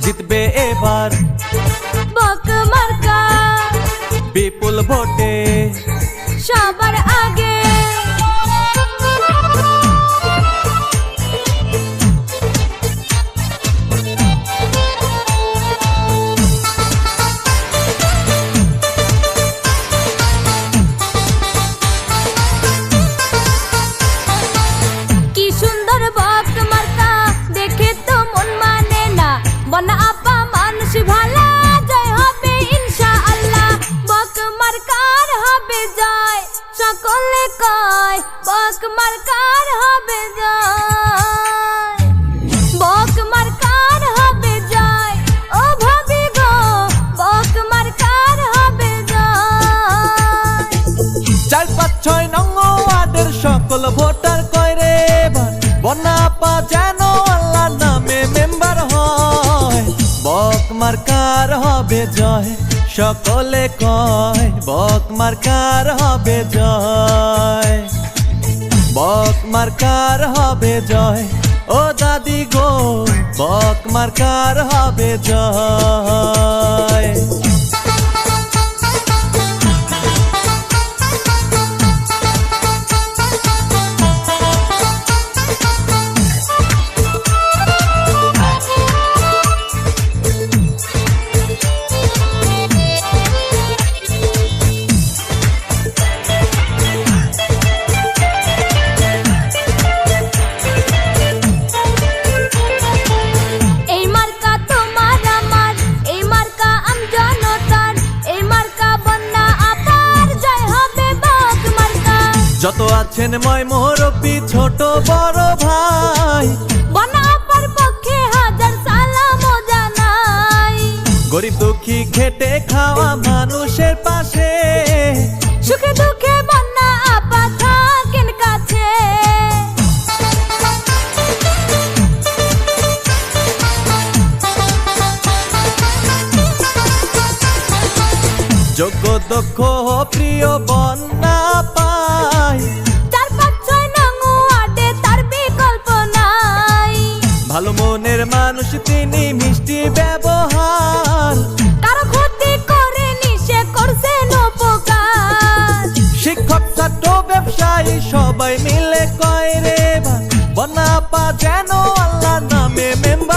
জিতবে এবার বক মার্কা বিপুল ভোটে সবার আগে। কি সুন্দর বক মার্কা, দেখে তো মন মানে না। বনা আপা মানুষ ভালা, জয় হবে ইনশাআল্লাহ। বক মার্কার হবে জয়, সকলে কয় বক মার্কার হবে জয়। বক মার্কার হবে জয়, ও ভাবি গো বক মার্কার হবে জয়। 4, 5, 6 নং ওয়ার্ডের সকল ভোটার কয় রে এবার বন্যা আপা যেন আল্লাহ নামে মেম্বার হয়। বক মার্কার হবে জয়, সকলে কয় বক মার্কার হবে জয়। বক মার্কার হবে জয়, ও দাদি গো বক মার্কার হবে জয়। এই মার্কা তোমার আমার, এই মার্কা আমজনতার, এই মার্কা বন্যা আপার, জয় হবে বক মার্কা। যত আছেন ময় মুরব্বি ছোট বড় ভাই, বন্যা আপার পক্ষে হাজার সালাম জানাই। গরিব দুঃখী খেটে খাওয়া মানুষের পাশে, সুখে দুঃখে বন্যা আপা থাকেন কাছে। যোগ্য দক্ষ প্রিয় বন্যা পাই। 4, 5, 6 নং ওয়ার্ডে তার বিকল্প নাই। ভালো মনের মানুষ তিনি, মিষ্টি ব্যবহার, কারো ক্ষতি করেনি, সে করছেন উপকার। শিক্ষক ছাত্র ব্যবসায়ী সবাই মিলে কয় রে এবার বন্যা আপা যেন আল্লাহ নামে মেম্বার